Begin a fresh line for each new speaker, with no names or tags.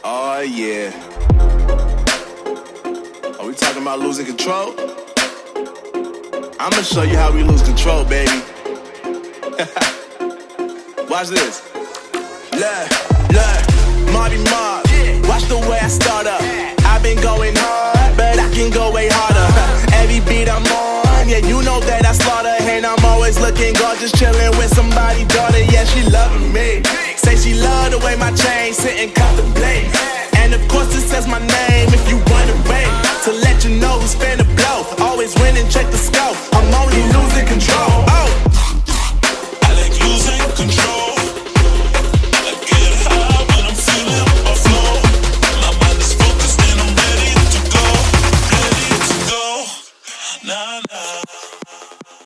Oh yeah. Are we talking about losing control? I'ma show you how we lose control, baby. Watch this. Look, Marty Mark. Watch the way I start up. I've been going hard, but I can go way harder. Every beat I'm on, yeah, you know that I slaughter. And I'm always looking gorgeous, chilling with somebody's daughter. Yeah, she loving me. Say she love the way my chain sit and contemplate. And of course it says my name if you wanna rate. To let you know who's finna blow. Always win and check the scope.